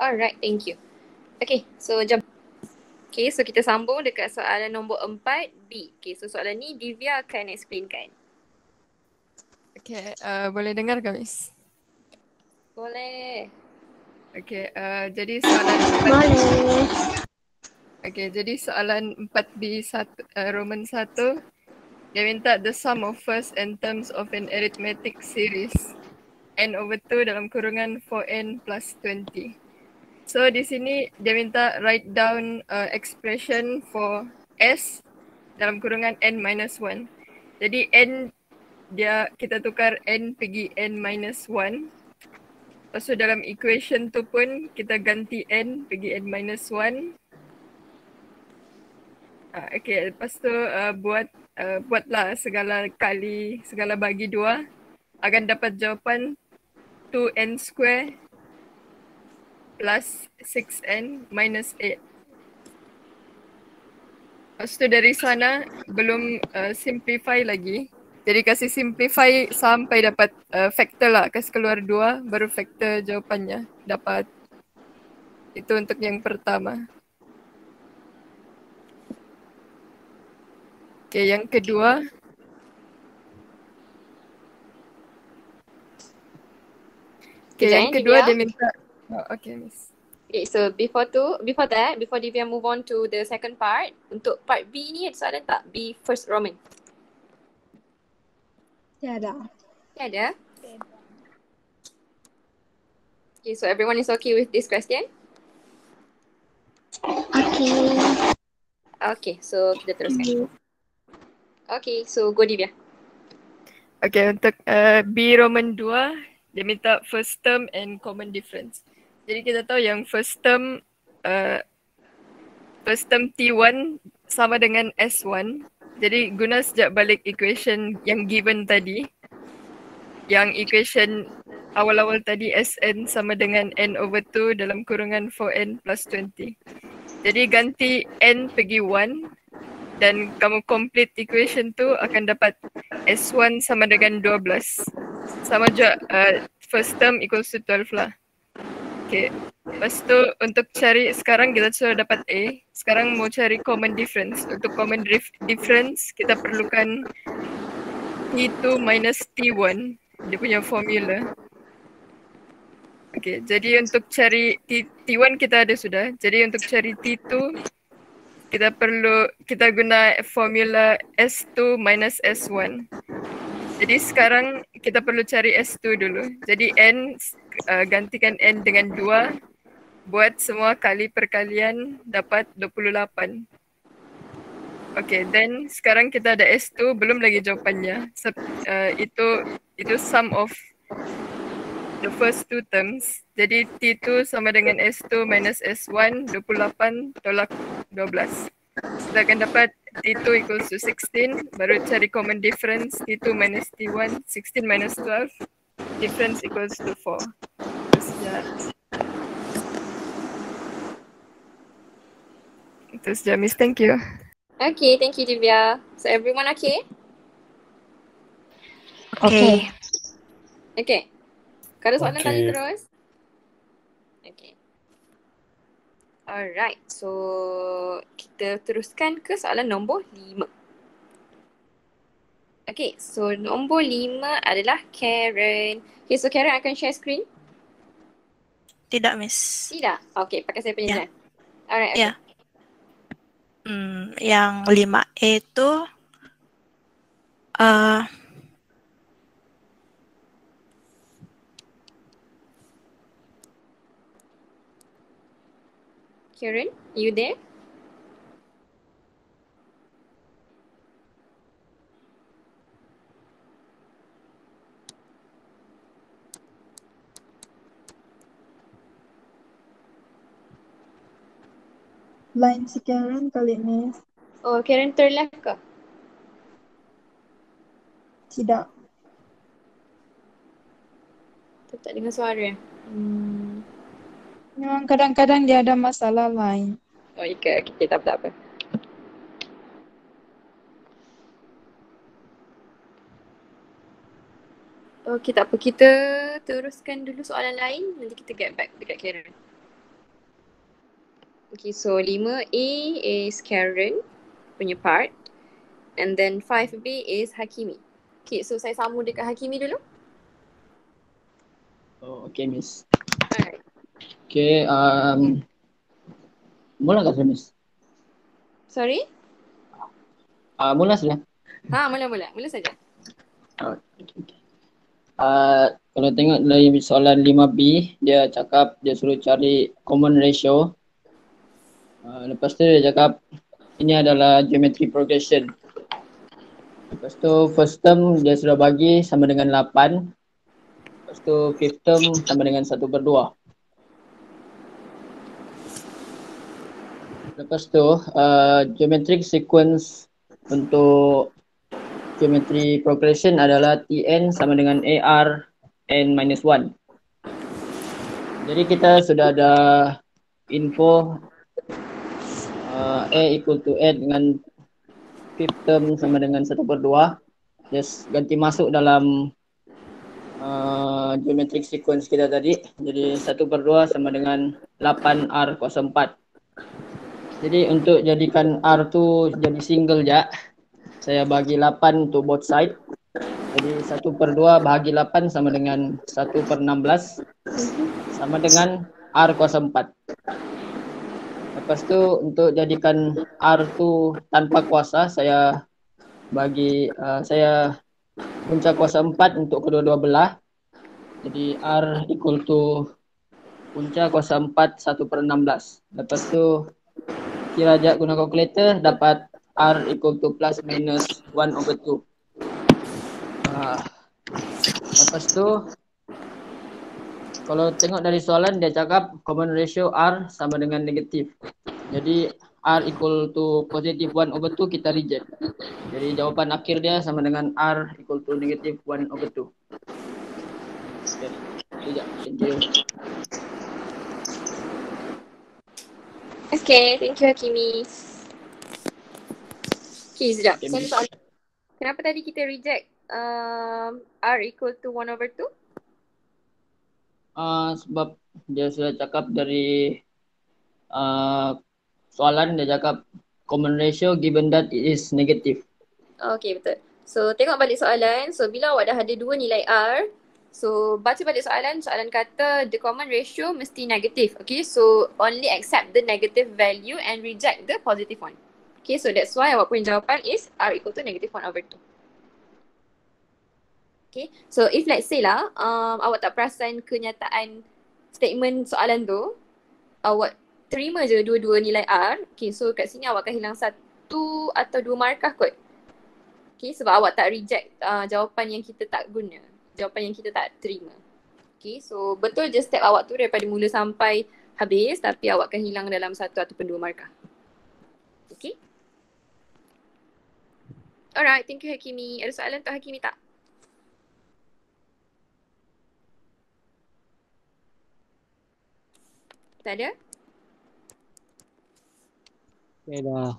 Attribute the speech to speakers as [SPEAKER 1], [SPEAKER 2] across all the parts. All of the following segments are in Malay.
[SPEAKER 1] Alright, thank you. Okay, so jom. Okay, so kita sambung dekat soalan nombor 4, B. Okay, so soalan ni Divya akan explainkan.
[SPEAKER 2] Okay, boleh dengar ke Miss?
[SPEAKER 1] Boleh.
[SPEAKER 2] Okay, jadi soalan 4.
[SPEAKER 3] Boleh.
[SPEAKER 2] Okay, jadi soalan 4B1, Roman 1. Dia minta the sum of first and terms of an arithmetic series n/2 dalam kurungan 4n plus 20. So di sini dia minta write down expression for s dalam kurungan n minus 1. Jadi n dia kita tukar n pergi n minus 1. Lepas tu dalam equation tu pun kita ganti n pergi n minus 1. Okay, lepas tu buatlah segala bagi 2 akan dapat jawapan 2n square plus 6n minus 8. Lepas tu dari sana belum simplify lagi. Jadi kasih simplify sampai dapat factor lah. Kasih keluar 2 baru factor jawapannya dapat. Itu untuk yang pertama. Okay, yang kedua. Okay, yang kedua dia minta. Okay, Miss.
[SPEAKER 1] Okay, so before that, before Divya move on to the second part, untuk part B ni ada soalan tak? B first Roman.
[SPEAKER 3] Tiada.
[SPEAKER 1] Ada? Okay, so everyone is okay with this question?
[SPEAKER 3] Okay.
[SPEAKER 1] Okay, so kita teruskan. Okay, so go Divya.
[SPEAKER 2] Okay, untuk B Roman 2, dia minta first term and common difference. Jadi kita tahu yang first term T1 sama dengan S1. Jadi guna sejak balik equation yang given tadi. Yang equation awal-awal tadi Sn sama dengan n/2 dalam kurungan 4n plus 20. Jadi ganti n pergi 1 dan kamu complete equation tu akan dapat S1 sama dengan 12. Sama juga first term equals to 12 lah. Okay. Lepas tu untuk cari sekarang kita sudah dapat A. Sekarang mau cari common difference. Untuk common difference kita perlukan T2 minus T1. Dia punya formula. Okay, jadi untuk cari T1 kita ada sudah. Jadi untuk cari T2 kita guna formula S2 minus S1. Jadi sekarang kita perlu cari S2 dulu. Jadi N, gantikan N dengan 2. Buat semua kali perkalian dapat 28. Okay, then sekarang kita ada S2, belum lagi jawapannya. Itu sum of the first two terms. Jadi T2 sama dengan S2 minus S1, 28 tolak 12. Kita akan dapat T2 equals to 16, baru cari common difference, T2 minus T1, 16 minus 12, difference equals to 4. Itu saja, Miss. Thank you.
[SPEAKER 1] Okay, thank you Divya. So everyone okay?
[SPEAKER 3] Okay.
[SPEAKER 1] Okay. Kalau soalan tanya terus. Okay. Alright, so kita teruskan ke soalan nombor 5. Okay, so nombor 5 adalah Karen. Okay, so Karen akan share screen?
[SPEAKER 4] Tidak, Miss.
[SPEAKER 1] Tidak? Okay, pakai saya punya.
[SPEAKER 4] Ya.
[SPEAKER 1] Alright, okay.
[SPEAKER 4] Ya. Yang 5A itu
[SPEAKER 1] Karen, you there?
[SPEAKER 5] Line si Karen kali, Miss.
[SPEAKER 1] Oh, Karen terleft ke?
[SPEAKER 5] Tidak.
[SPEAKER 1] Tak dengar suara.
[SPEAKER 5] Memang kadang-kadang dia ada masalah line.
[SPEAKER 1] Oh, okay, tak apa. Okay, tak apa. Kita teruskan dulu soalan lain. Nanti kita get back dekat Karen. Okay, so 5A is Karen punya part. And then 5B is Hakimi. Okay, so saya sambung dekat Hakimi dulu.
[SPEAKER 3] Oh, okay, Miss.
[SPEAKER 1] Alright.
[SPEAKER 3] Okay, mula tak Miss?
[SPEAKER 1] Sorry?
[SPEAKER 3] Mula sudah.
[SPEAKER 1] Mula saja.
[SPEAKER 3] Oh, okay. Kalau tengok dari soalan 5B, dia cakap dia suruh cari common ratio. Lepas tu dia cakap ini adalah geometry progression. Lepas tu first term dia sudah bagi sama dengan 8. Lepas tu fifth term sama dengan 1/2. Lepas tu geometric sequence untuk geometry progression adalah Tn sama dengan AR n minus 1. Jadi kita sudah ada info A equal to A dengan fifth term sama dengan 1/2. Just ganti masuk dalam geometric sequence kita tadi. Jadi 1/2 sama dengan 8R kuasa 4. Jadi untuk jadikan R tu jadi single je, saya bagi 8 untuk both side. Jadi 1/2 bahagi 8 sama dengan 1/16 sama dengan R kuasa 4. Lepas tu untuk jadikan R tu tanpa kuasa, saya bagi saya punca kuasa 4 untuk kedua-dua belah. Jadi R equal to punca kuasa 4 1/16. Lepas tu kira je guna kalkulator, dapat R equal to plus minus 1/2. Lepas tu kalau tengok dari soalan dia cakap common ratio R sama dengan negatif. Jadi R equal to positive 1/2 kita reject. Jadi jawapan akhir dia sama dengan R equal to negative 1/2. Okay, thank you.
[SPEAKER 1] Okay, thank you Hakimi. Okay, sekejap.
[SPEAKER 3] Okay,
[SPEAKER 1] Saya
[SPEAKER 3] Miss.
[SPEAKER 1] soalan. Kenapa tadi kita reject R equal to 1/2?
[SPEAKER 3] Sebab dia sudah cakap dari soalan dia cakap common ratio given that it is negative.
[SPEAKER 1] Okay, betul. So, tengok balik soalan. So, bila awak dah ada 2 nilai R, so baca balik soalan. Soalan kata the common ratio mesti negatif. Okay, so only accept the negative value and reject the positive one. Okay, so that's why awak punya jawapan is R equal to negative 1/2. Okay, so if let's say lah, awak tak perasan kenyataan statement soalan tu, awak terima je dua-dua nilai R. Okay, so kat sini awak akan hilang 1 atau 2 markah kot. Okay, sebab awak tak reject jawapan yang kita tak guna. Jawapan yang kita tak terima. Okay, so betul je step awak tu daripada mula sampai habis, tapi awak akan hilang dalam 1 ataupun 2 markah. Okay. Alright, thank you Hakimi. Ada soalan untuk Hakimi tak? Tak ada?
[SPEAKER 3] Okay, dah.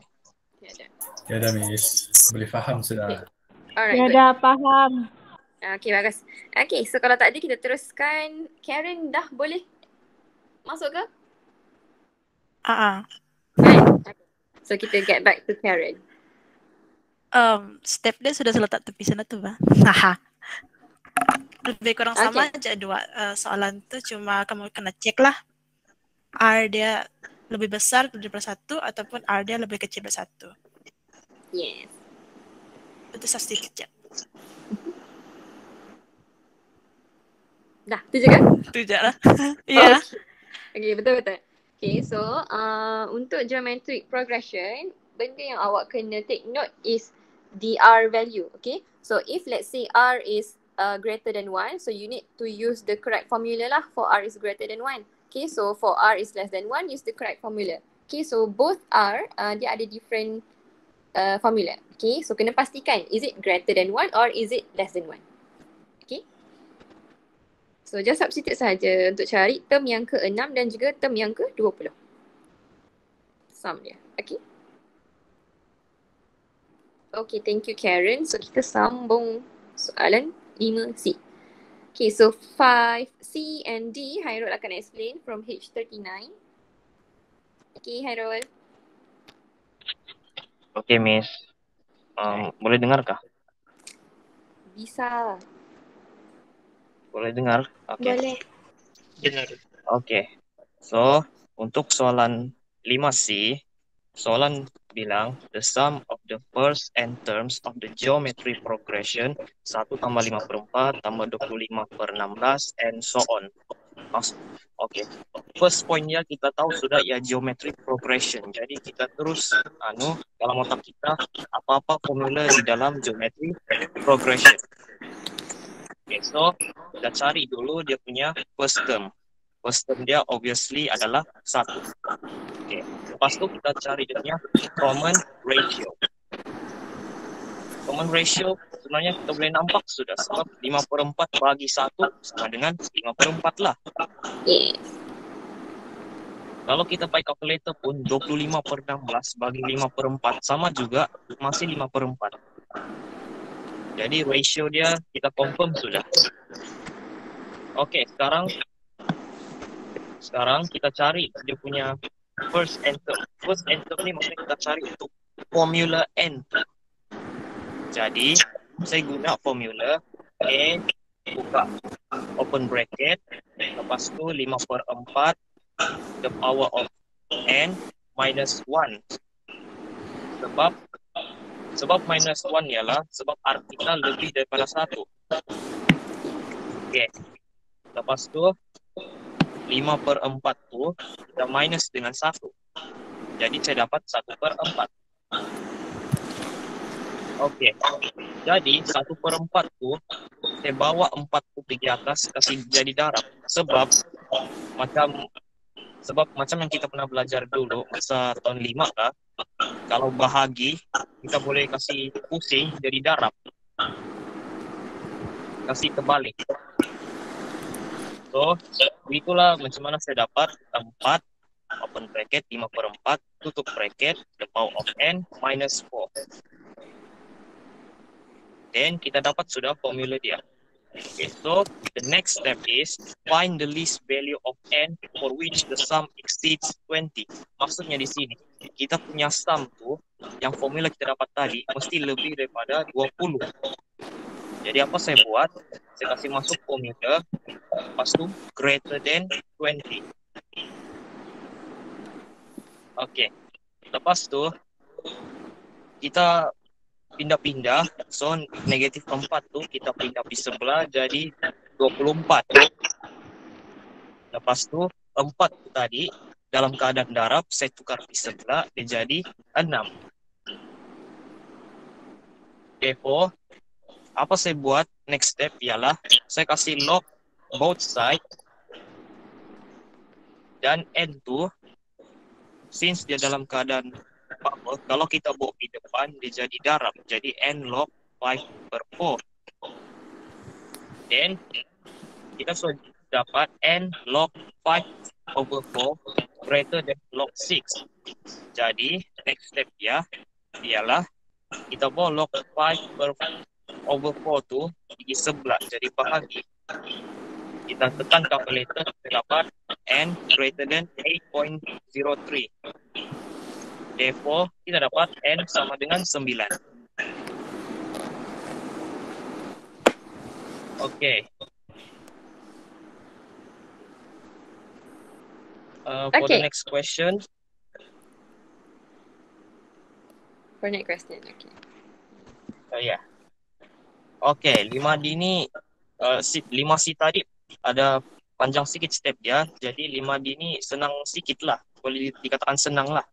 [SPEAKER 1] Tak ada.
[SPEAKER 6] Ya dah Miss, boleh faham sudah.
[SPEAKER 1] Alright,
[SPEAKER 5] Ya
[SPEAKER 1] good.
[SPEAKER 5] dah faham.
[SPEAKER 1] Okay, bagus. Okay, so kalau tak ada kita teruskan. Karen dah boleh masuk ke? Okay. So kita get back to Karen.
[SPEAKER 4] Step dia sudah terletak tepi sana tu, Bah. Haha. Lebih kurang sama aja dua soalan tu, cuma kamu kena cek lah R dia lebih besar daripada 1 ataupun R dia lebih kecil daripada 1.
[SPEAKER 1] Yes.
[SPEAKER 4] Itu substitute je.
[SPEAKER 1] Dah, tu je kan?
[SPEAKER 4] Itu je lah. Ya.
[SPEAKER 1] Okay, betul-betul. Okay, so untuk geometric progression, benda yang awak kena take note is the R value, okay? So if let's say R is greater than 1, so you need to use the correct formula lah for R is greater than 1. Okay, so for R is less than 1, use the correct formula. Okay, so both R, dia ada different formula. Okay, so kena pastikan, is it greater than 1 or is it less than 1? Okay. So just substitute saja untuk cari term yang ke-6 dan juga term yang ke-20. Sum dia. Okay. Okay, thank you Karen. So kita sambung soalan 5C. Okay, so 5C and D, Hairul akan explain from H39. Okay, Hairul.
[SPEAKER 7] Okey, Miss. Boleh dengar kah?
[SPEAKER 1] Bisa.
[SPEAKER 7] Boleh dengar? Okey.
[SPEAKER 1] Boleh.
[SPEAKER 7] Okey. So, untuk soalan 5C, soalan bilang the sum of the first n terms of the geometry progression 1 tambah 5/4 tambah 25/16 and so on. Okey. First pointnya kita tahu sudah ya geometric progression. Jadi kita terus dalam otak kita apa-apa formula di dalam geometry progression. Okay, so kita cari dulu dia punya first term. First term dia obviously adalah 1. Okay. Lepas tu kita cari dia punya common ratio. Common ratio sebenarnya kita boleh nampak sudah sebab 5/4 bagi 1 sama dengan 5/4 lah.
[SPEAKER 1] Yes.
[SPEAKER 7] Kalau kita pakai calculator pun 25/16 bagi 5/4 sama juga masih 5/4. Jadi ratio dia kita confirm sudah. Okey, sekarang kita cari dia punya first n term. First n term ni maksudnya kita cari untuk formula n. Jadi saya guna formula n buka open bracket lepas tu 5/4 the power of n minus 1. Sebab minus 1 ialah sebab R kita lebih daripada 1. Okey. Lepas tu 5/4 tu kita minus dengan 1. Jadi saya dapat 1/4. Okey. Jadi 1/4 tu saya bawa 4 tu pergi atas kasih jadi darab. Sebab macam yang kita pernah belajar dulu masa tahun 5 lah, kalau bahagi kita boleh kasih pusing jadi darab, kasih terbalik. So itulah macam mana saya dapat 4 open bracket 5/4 tutup bracket the power of n minus 4. Then kita dapat sudah formula dia. Okay, so the next step is find the least value of n for which the sum exceeds 20. Maksudnya di sini, kita punya sum tu, yang formula kita dapat tadi, mesti lebih daripada 20. Jadi apa saya buat? Saya kasih masuk formula, lepas tu greater than 20. Okay, lepas tu, kita pindah-pindah, so negatif 4 tu kita pindah di sebelah jadi 24. Lepas tu 4 tu tadi dalam keadaan darab saya tukar di sebelah dia jadi 6. Therefore, apa saya buat next step ialah saya kasih log both side dan n tu since dia dalam keadaan kalau kita bawa di depan dia jadi darab, jadi n log 5/4. Then kita sudah dapat n log 5/4 greater than log 6. Jadi next step dia ialah kita bawa log 5/4 tu di sebelah jadi bahagi. Kita tekan calculator kita dapat n greater than 8.03. Therefore, kita dapat n sama dengan 9. Okay. For the next question.
[SPEAKER 1] For next question, okay.
[SPEAKER 7] Yeah. Okay, 5D ni 5C tadi ada panjang sikit step dia. Jadi 5D ni senang sikit lah. Boleh dikatakan senang lah.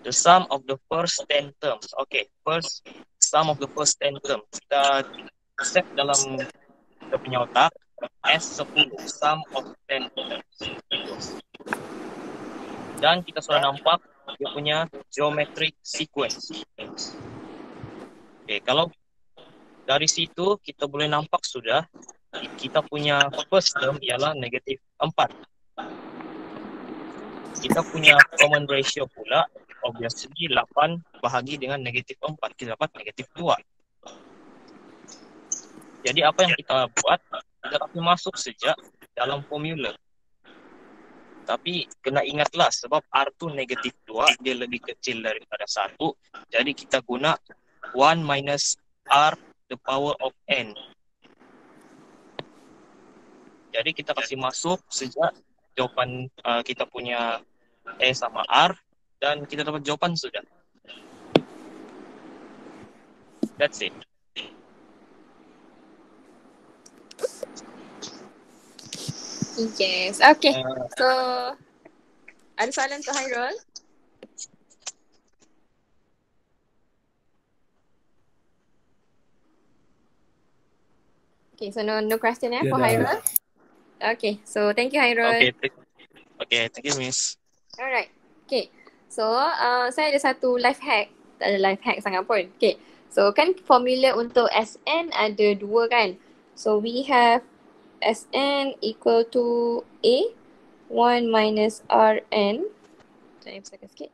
[SPEAKER 7] The sum of the first 10 terms. Okay, first sum of the first 10 terms. Kita set dalam kita punya otak S10, sum of 10 terms. Dan kita sudah nampak dia punya geometric sequence. Okay, kalau dari situ kita boleh nampak sudah kita punya first term ialah negatif 4. Kita punya common ratio pula obviously 8 bahagi dengan negatif 4. Kita dapat negatif 2. Jadi apa yang kita buat? Kita akan masuk sejak dalam formula. Tapi kena ingatlah sebab R tu negatif 2, dia lebih kecil daripada 1. Jadi kita guna 1 minus R the power of N. Jadi kita kasih masuk sejak jawapan kita punya E sama R dan kita dapat jawapan sudah. That's it.
[SPEAKER 1] Yes. Okay. So, ada soalan untuk Hairul? Okay, so no question for Hairul? Okay, so thank you Hairul.
[SPEAKER 7] Okay, thank you Miss.
[SPEAKER 1] Alright. Okay. So, saya ada satu life hack. Tak ada life hack sangat pun. Okay. So, kan formula untuk SN ada dua kan? So, we have SN equal to A 1 minus Rn. Saya besarkan sikit.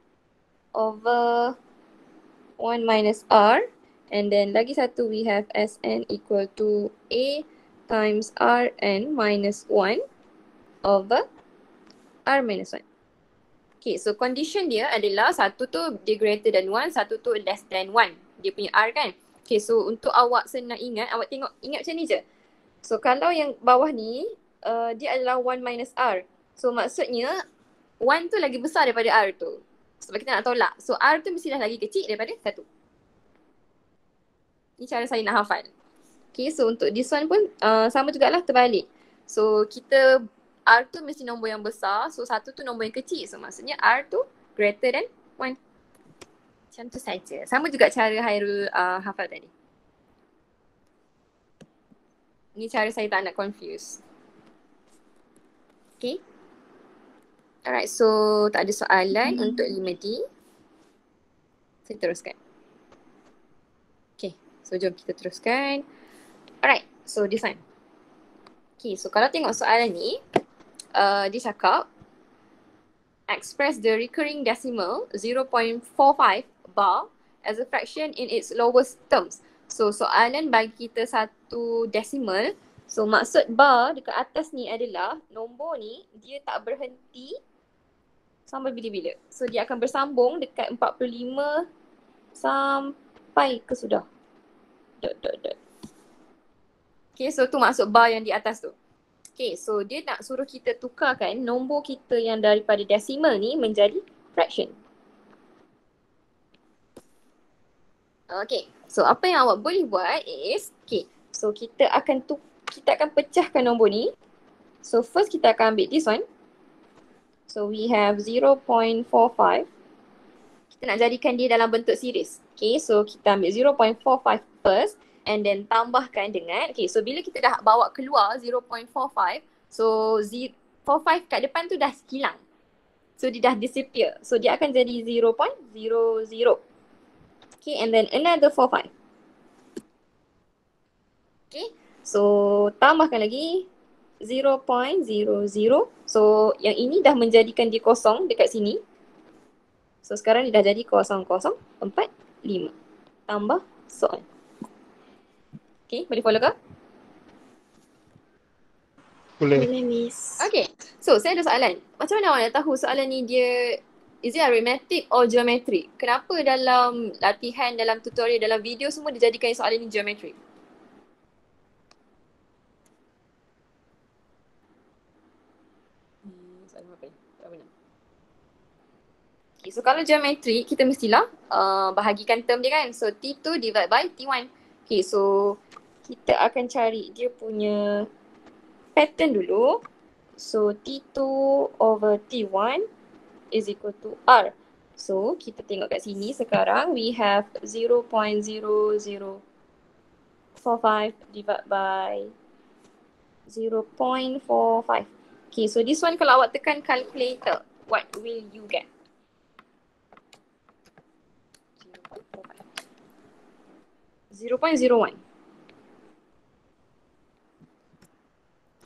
[SPEAKER 1] Over 1 minus R. And then lagi satu we have Sn equal to A times Rn minus 1 over R minus 1. Okay, so condition dia adalah satu tu dia greater than 1, satu tu less than 1. Dia punya R kan. Okay, so untuk awak senang ingat, awak tengok, ingat macam ni je. So kalau yang bawah ni, dia adalah 1 minus R. So maksudnya, 1 tu lagi besar daripada R tu. Sebab kita nak tolak. So R tu mesti dah lagi kecil daripada 1. Ni cara saya nak hafal. Okay, so untuk this one pun sama jugalah terbalik. So kita, R tu mesti nombor yang besar. So 1 tu nombor yang kecil. So maksudnya R tu greater than 1. Macam tu saja. Sama juga cara Hairul hafal tadi. Ni cara saya tak nak confuse. Okay. Alright, so tak ada soalan untuk 5D. Saya teruskan. Okay, so jom kita teruskan. Alright, so this one. Okay, so kalau tengok soalan ni, dia cakap express the recurring decimal 0.45 bar as a fraction in its lowest terms. So soalan bagi kita satu decimal. So maksud bar dekat atas ni adalah nombor ni dia tak berhenti sampai bila-bila. So dia akan bersambung dekat 45 sampai ke sudah. Dot. Okay, so tu maksud bar yang di atas tu. Okay, so dia nak suruh kita tukarkan nombor kita yang daripada decimal ni menjadi fraction. Okay, so apa yang awak boleh buat is, okay, so kita akan pecahkan nombor ni. So first kita akan ambil this one. So we have 0.45. Kita nak jadikan dia dalam bentuk series. Okay, so kita ambil 0.45 first and then tambahkan dengan, okay, so bila kita dah bawa keluar 0.45, so 45 kat depan tu dah hilang. So dia dah disappear. So dia akan jadi 0.00. Okay, and then another 45. Okay, so tambahkan lagi 0.00. So yang ini dah menjadikan dia kosong dekat sini. So sekarang dia dah jadi 0045. Tambah soal. Okay, boleh follow ke?
[SPEAKER 8] Boleh.
[SPEAKER 5] Boleh, Miss.
[SPEAKER 1] Okay, so saya ada soalan. Macam mana awak nak tahu soalan ni dia, is it arithmetic or geometric? Kenapa dalam latihan, dalam tutorial, dalam video semua dijadikan soalan ni geometric? Soalan apa ni? Tak benar. Okay, so kalau geometri, kita mestilah bahagikan term dia kan. So T2 divide by T1. Okay, so kita akan cari dia punya pattern dulu. So T2 over T1 is equal to R. So kita tengok kat sini sekarang we have 0.0045 divided by 0.45. Okay, so this one kalau awak tekan calculator, what will you get? 0.01.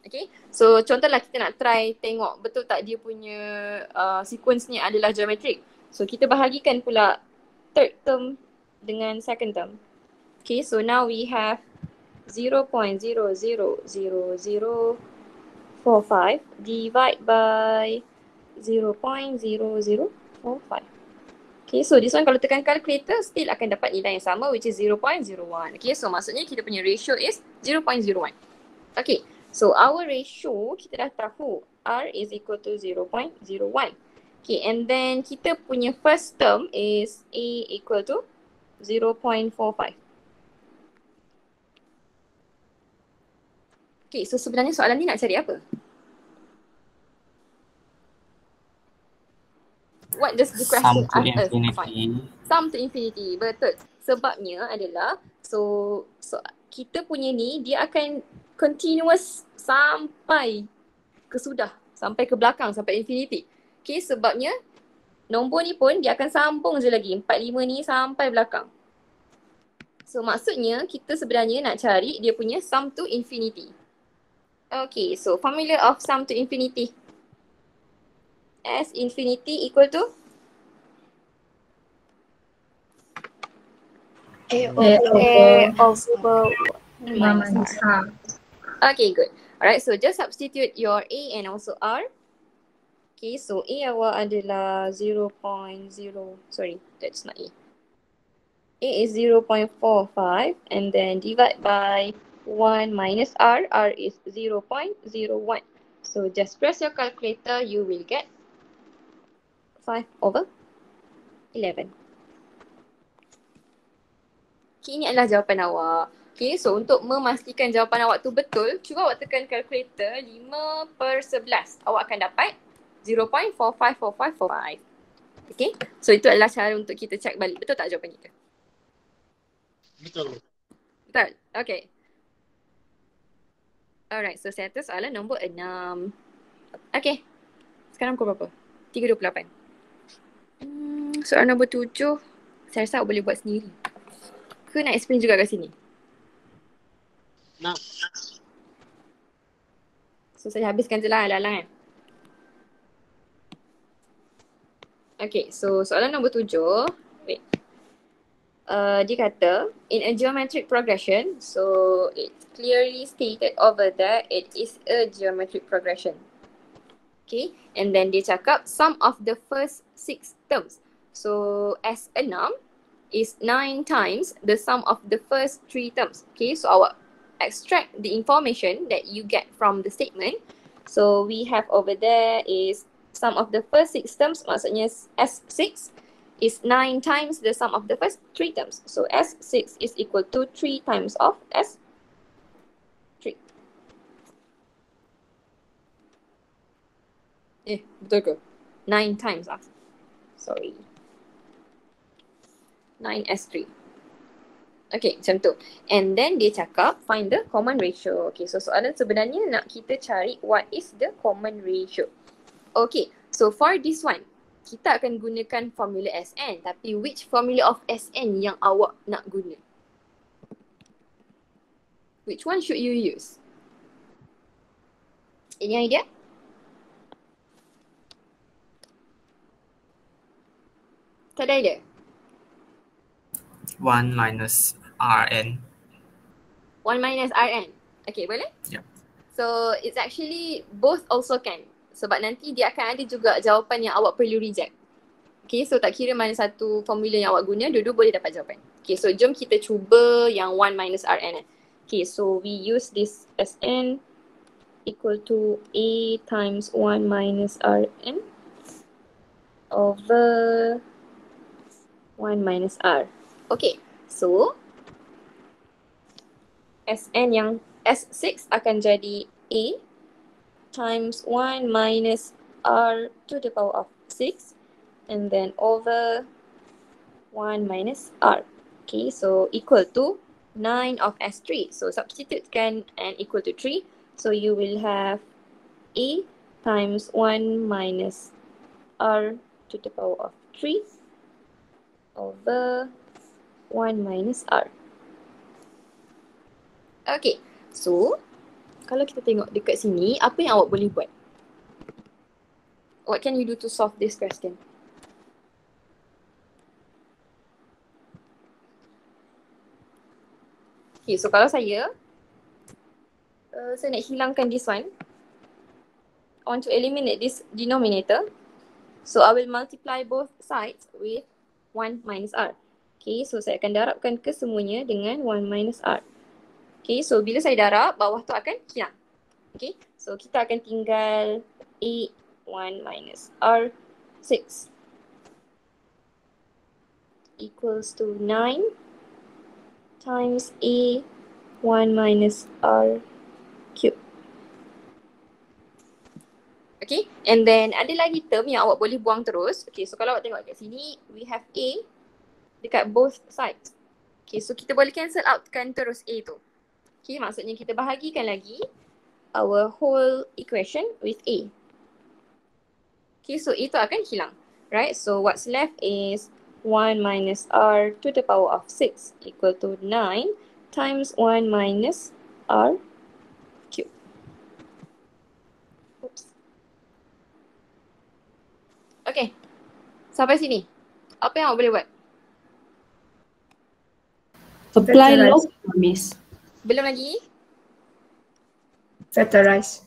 [SPEAKER 1] Okay, so contohlah kita nak try tengok betul tak dia punya sequence ni adalah geometric. So kita bahagikan pula third term dengan second term. Okay, so now we have 0.00045 divide by 0.0045. Okay, so this one kalau tekan calculator still akan dapat nilai yang sama which is 0.01. Okay, so maksudnya kita punya ratio is 0.01. Okay, so our ratio kita dah tahu R is equal to 0.01. Okay, and then kita punya first term is A equal to 0.45. Okay, so sebenarnya soalan ni nak cari apa? What does the question
[SPEAKER 8] Sum to
[SPEAKER 1] ask us to
[SPEAKER 8] infinity.
[SPEAKER 1] find? Sum to infinity, betul. Sebabnya adalah, so kita punya ni dia akan continuous sampai ke sudah, sampai ke belakang, sampai infinity. Okay, sebabnya nombor ni pun dia akan sambung je lagi, 45 ni sampai belakang. So maksudnya kita sebenarnya nak cari dia punya sum to infinity. Okay, so formula of sum to infinity. S infinity equal to
[SPEAKER 9] A over minus R.
[SPEAKER 1] Okay, good. Alright, so just substitute your A and also R. Okay, so A awak adalah 0.0, sorry, that's not A. A is 0.45 and then divide by 1 minus R. R is 0.01. So just press your calculator, you will get 5 over 11. Okay, ini adalah jawapan awak. Okay, so untuk memastikan jawapan awak tu betul, cuba awak tekan calculator 5/11. Awak akan dapat 0.454545. Okay, so itu adalah cara untuk kita check balik. Betul tak jawapan kita?
[SPEAKER 10] Betul.
[SPEAKER 1] Betul, okay. Alright, so saya atas soalan nombor 6. Okay, sekarang pukul berapa? 3.28. Soalan nombor 7, saya rasa awak boleh buat sendiri. Ke nak explain juga kat sini?
[SPEAKER 10] Nak.
[SPEAKER 1] So saya habiskan je lah alang-alang kan. Okay, so soalan nombor 7. Wait. Dia kata, in a geometric progression, so it's clearly stated over there, it is a geometric progression. Okay, and then dia cakap sum of the first 6 terms. So S6 is 9 times the sum of the first 3 terms. Okay, so awak extract the information that you get from the statement. So we have over there is sum of the first 6 terms, maksudnya S6 is 9 times the sum of the first 3 terms. So S6 is equal to 3 times of S3. Betul ke? 9 times lah. Sorry. 9S3. Okay, macam tu. And then dia cakap find the common ratio. Okay, so soalan sebenarnya nak kita cari what is the common ratio. Okay, so for this one, kita akan gunakan formula Sn. Tapi which formula of Sn yang awak nak guna? Which one should you use? Any idea? Tak ada idea?
[SPEAKER 8] 1 minus Rn.
[SPEAKER 1] 1 minus Rn. Okay, boleh?
[SPEAKER 8] Yep.
[SPEAKER 1] So, it's actually both also can. Sebab nanti dia akan ada juga jawapan yang awak perlu reject. Okay, so tak kira mana satu formula yang awak guna, dua-dua boleh dapat jawapan. Okay, so jom kita cuba yang 1 minus Rn. Okay, so we use this Sn equal to A times 1 minus Rn over 1 minus R. Okay, so Sn yang S6 akan jadi A times 1 minus R to the power of 6 and then over 1 minus R. Okay, so equal to 9 of S3. So substitutekan and equal to 3. So you will have A times 1 minus R to the power of 3 over 1 minus R. Okay, so kalau kita tengok dekat sini, apa yang awak boleh buat? What can you do to solve this question? Okay, so kalau saya nak hilangkan this one. I want to eliminate this denominator. So I will multiply both sides with 1 minus R. Okay, so saya akan darabkan kesemuanya dengan 1 minus R. Okay, so bila saya darab, bawah tu akan hilang. Okay, so kita akan tinggal 8 1 minus R 6 equals to 9 times A 1 minus R cube. Okay, and then ada lagi term yang awak boleh buang terus. Okay, so kalau awak tengok kat sini, we have A dekat both sides. Okay, so kita boleh cancel outkan terus A tu. Okay, maksudnya kita bahagikan lagi our whole equation with A. Okay, so A tu akan hilang. Right, so what's left is 1 minus R to the power of 6 equal to 9 times 1 minus R cube. Oops. Okay, sampai sini. Apa yang awak boleh buat?
[SPEAKER 9] Apply law, Miss.
[SPEAKER 1] Belum lagi?
[SPEAKER 9] Factorize.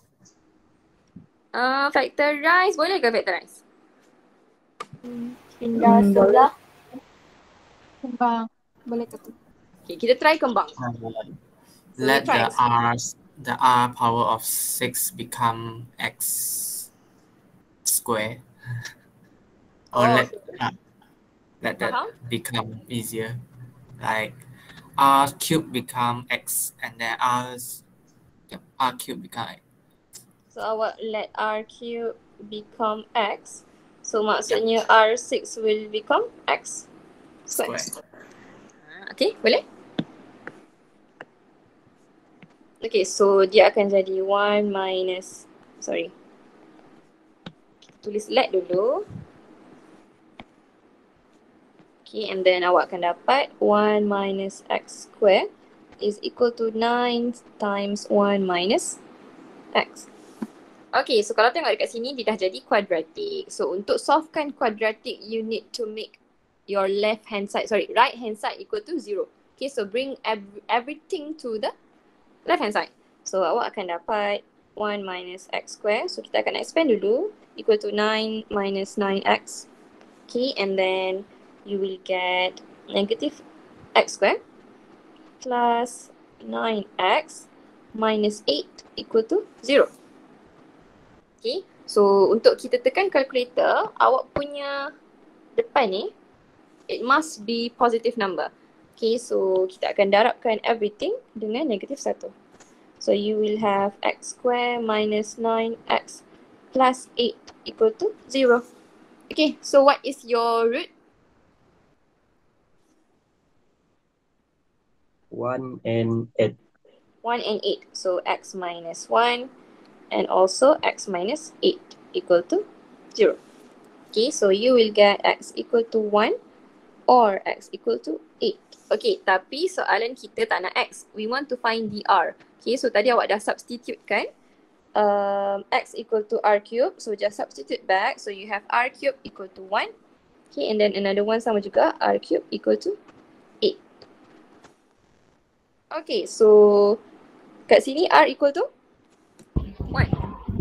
[SPEAKER 1] Factorize, boleh ke factorize?
[SPEAKER 9] Pindah sebelah.
[SPEAKER 5] Kembang. Boleh ke tu?
[SPEAKER 1] Okay, kita try kembang.
[SPEAKER 8] Let
[SPEAKER 1] try.
[SPEAKER 8] the R power of 6 become X square. Or let that become easier. Like R cube become X and then R cube become X.
[SPEAKER 1] So awak let R cube become X. So maksudnya R6 will become X square. Okay, boleh? Okay, so dia akan jadi 1 minus, sorry. Kita tulis let dulu. Okay, and then awak akan dapat 1 minus X square is equal to 9 times 1 minus X. Okay, so kalau tengok dekat sini, dia dah jadi quadratic. So untuk solvekan quadratic, you need to make your right hand side equal to 0. Okay, so bring everything to the left hand side. So awak akan dapat 1 minus X square. So kita akan expand dulu, equal to 9 minus 9X. Okay, and then you will get negative X square plus 9X minus 8 equal to 0. Okay, so untuk kita tekan calculator, awak punya depan ni, it must be positive number. Okay, so kita akan darabkan everything dengan negative 1. So you will have X square minus 9X plus 8 equal to 0. Okay, so what is your root?
[SPEAKER 7] 1 and 8.
[SPEAKER 1] 1 and 8. So X minus 1 and also X minus 8 equal to 0. Okay, so you will get X equal to 1 or X equal to 8. Okay, tapi soalan kita tak nak X. We want to find the R. Okay, so tadi awak dah substitute kan? X equal to R cube. So just substitute back. So you have R cube equal to 1. Okay, and then another one sama juga. R cube equal to 8. Okay, so kat sini R equal to 1.
[SPEAKER 9] 1.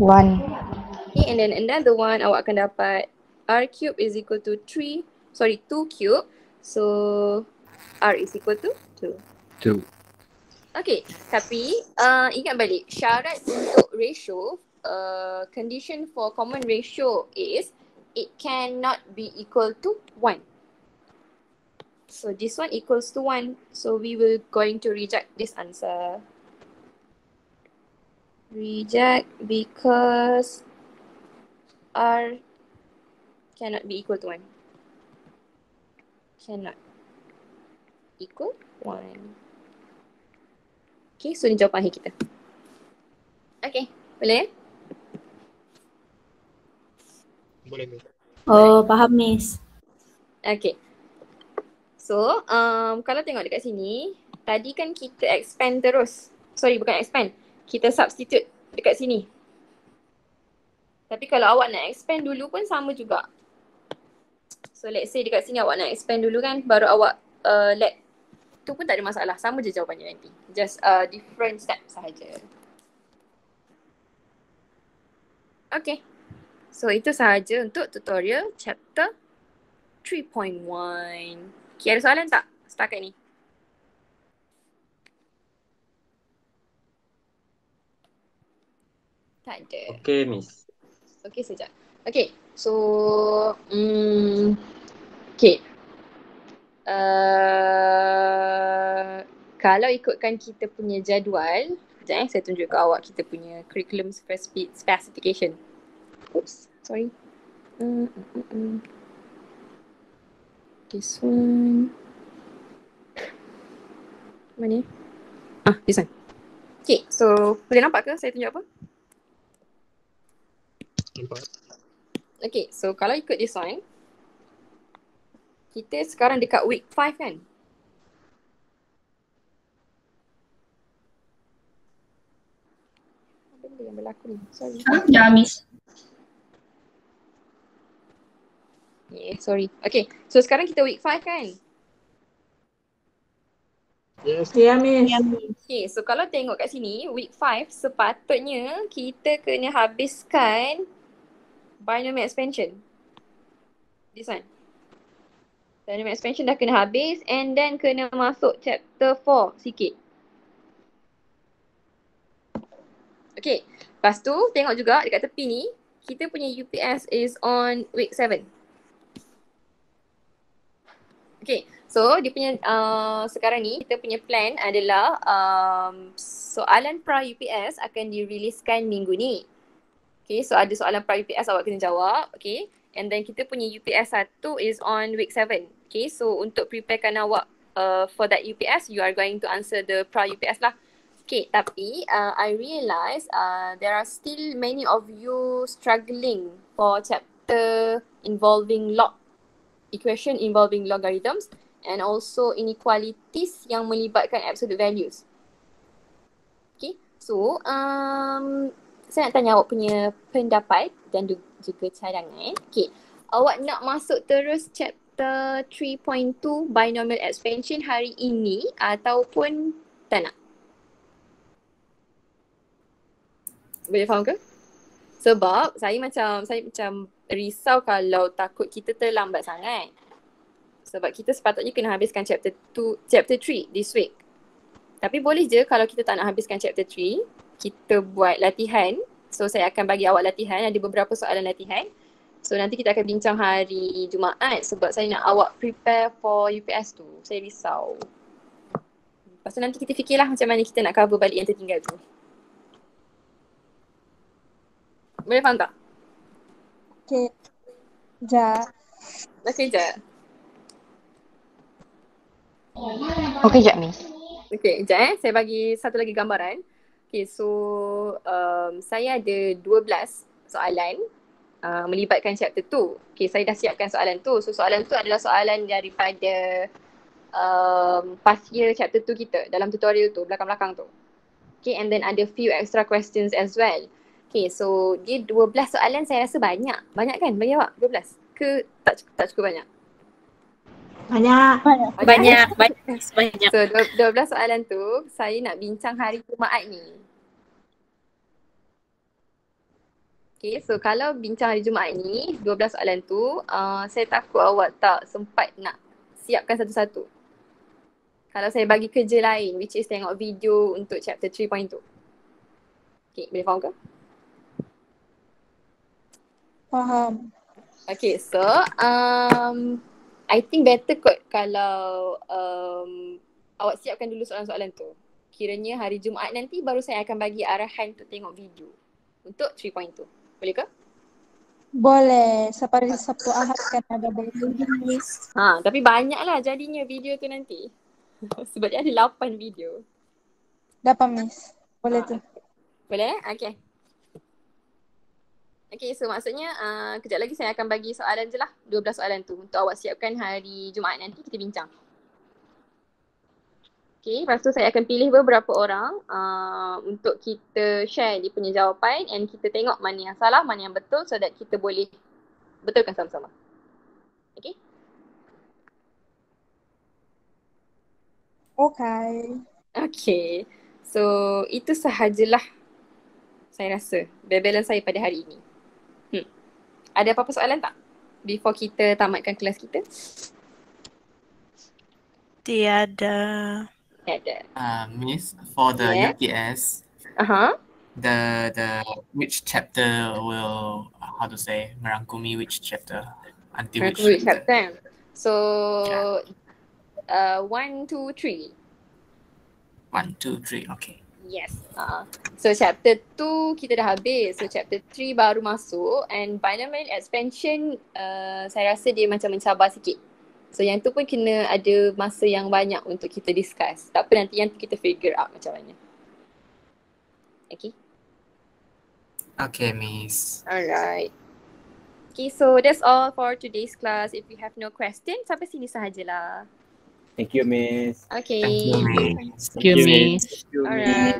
[SPEAKER 1] Okay, and then another one awak akan dapat R cube is equal to 2 cube. So R is equal to 2. Okay, tapi ingat balik syarat untuk ratio, condition for common ratio is it cannot be equal to 1. So this one equals to 1. So we will going to reject this answer. Reject because R cannot be equal to 1. Cannot equal 1. Okay, so ni jawapan akhir kita. Okay, boleh?
[SPEAKER 10] Boleh, Miss.
[SPEAKER 9] Oh, faham, Miss.
[SPEAKER 1] Okay. So, kalau tengok dekat sini, tadi kan kita expand terus. Sorry, bukan expand. Kita substitute dekat sini. Tapi kalau awak nak expand dulu pun sama juga. So, let's say dekat sini awak nak expand dulu kan, baru awak let. Tu pun tak ada masalah. Sama je jawapannya nanti. Just different step sahaja. Okay. So itu sahaja untuk tutorial chapter 3.1. Okay, ada soalan tak setakat ni? Tak ada.
[SPEAKER 3] Okay, Miss.
[SPEAKER 1] Okay, sekejap. Okay, so okay. Kalau ikutkan kita punya jadual, sekejap saya tunjuk ke awak kita punya curriculum specification. Oops, sorry. This one. Mana? This one. Okay, so boleh nampak ke saya tunjuk apa?
[SPEAKER 10] Nampak.
[SPEAKER 1] Okay, so kalau ikut this one, kita sekarang dekat week 5 kan? Apa benda yang berlaku ni? Sorry.
[SPEAKER 9] Ya, Miss.
[SPEAKER 1] Yeah, sorry. Okay, so sekarang kita week 5 kan?
[SPEAKER 10] Yes.
[SPEAKER 9] Ya, Miss.
[SPEAKER 1] Okay, so kalau tengok kat sini, week 5 sepatutnya kita kena habiskan binomial expansion. This one. Binomial expansion dah kena habis and then kena masuk chapter 4 sikit. Okay, lepas tu tengok juga dekat tepi ni, kita punya UPS is on week 7. Okay, so dia punya sekarang ni kita punya plan adalah soalan pra UPS akan diriliskan minggu ni. Okay, so ada soalan pra UPS awak kena jawab. Okay, and then kita punya UPS 1 is on week 7. Okay, so untuk preparekan awak for that UPS, you are going to answer the pra UPS lah. Okay, tapi I realise there are still many of you struggling for chapter involving equation involving logarithms and also inequalities yang melibatkan absolute values. Okay, so saya nak tanya awak punya pendapat dan juga cadangan. Okay, awak nak masuk terus chapter 3.2 binomial expansion hari ini ataupun tak nak? Boleh faham ke? Sebab saya macam risau kalau takut kita terlambat sangat. Sebab kita sepatutnya kena habiskan chapter 3 this week. Tapi boleh je kalau kita tak nak habiskan chapter 3, kita buat latihan. So saya akan bagi awak latihan, ada beberapa soalan latihan. So nanti kita akan bincang hari Jumaat sebab saya nak awak prepare for UPS tu. Saya risau. Lepas tu nanti kita fikirlah macam mana kita nak cover balik yang tertinggal tu. Boleh faham tak?
[SPEAKER 5] Okay. Sekejap.
[SPEAKER 1] Okay, sekejap.
[SPEAKER 9] Okey, sekejap, Miss.
[SPEAKER 1] Okay, sekejap saya bagi satu lagi gambaran. Okay, so saya ada 12 soalan melibatkan chapter 2. Okay, saya dah siapkan soalan tu. So soalan tu adalah soalan daripada past year chapter 2 kita dalam tutorial tu, belakang-belakang tu. Okay, and then ada few extra questions as well. Okay, so dia 12 soalan saya rasa banyak. Banyak kan bagi awak 12? Ke tak cukup banyak?
[SPEAKER 9] Banyak.
[SPEAKER 4] Banyak.
[SPEAKER 1] So 12 soalan tu saya nak bincang hari Jumaat ni. Okay, so kalau bincang hari Jumaat ni 12 soalan tu saya takut awak tak sempat nak siapkan satu-satu. Kalau saya bagi kerja lain which is tengok video untuk chapter 3.2. Okay, boleh faham ke?
[SPEAKER 5] Faham.
[SPEAKER 1] Okay, so I think better kot kalau awak siapkan dulu soalan-soalan tu. Kiranya hari Jumaat nanti baru saya akan bagi arahan untuk tengok video untuk 3.2. Boleh ke?
[SPEAKER 5] Boleh. Seperti Sabtu Ahad kan ada boleh, Miss.
[SPEAKER 1] Tapi banyaklah jadinya video tu nanti. Sebab dia ada 8 video.
[SPEAKER 5] Dapat, Miss. Boleh tu.
[SPEAKER 1] Boleh? Okay. Okay, so maksudnya kejap lagi saya akan bagi soalan je lah. 12 soalan tu untuk awak siapkan hari Jumaat nanti kita bincang. Okay, lepas tu saya akan pilih beberapa orang untuk kita share dia punya jawapan and kita tengok mana yang salah, mana yang betul so that kita boleh betulkan sama-sama. Okay?
[SPEAKER 5] Okay.
[SPEAKER 1] Okay. So, itu sahajalah saya rasa bebelan saya pada hari ini. Ada apa-apa soalan tak? Before kita tamatkan kelas kita?
[SPEAKER 4] Tiada.
[SPEAKER 1] Tiada.
[SPEAKER 8] Miss, for the
[SPEAKER 1] Yeah.
[SPEAKER 8] UPS,
[SPEAKER 1] Uh-huh.
[SPEAKER 8] the which chapter will how to say merangkumi which chapter until which
[SPEAKER 1] Which
[SPEAKER 8] chapter?
[SPEAKER 1] chapter? So 1, 2, 3.
[SPEAKER 8] 1, 2, 3. Okay.
[SPEAKER 1] Yes. So chapter 2 kita dah habis. So chapter 3 baru masuk, and Binary expansion saya rasa dia macam mencabar sikit. So yang tu pun kena ada masa yang banyak untuk kita discuss. Tak apa, nanti yang tu kita figure out macam mana. Okay.
[SPEAKER 8] Okay, Miss.
[SPEAKER 1] Alright. Okay, so that's all for today's class. If you have no question, sampai sini sahajalah.
[SPEAKER 11] Thank you, Miss.
[SPEAKER 1] Okay.
[SPEAKER 8] Thank you, Miss.
[SPEAKER 3] Thank you, Miss.
[SPEAKER 1] Alright.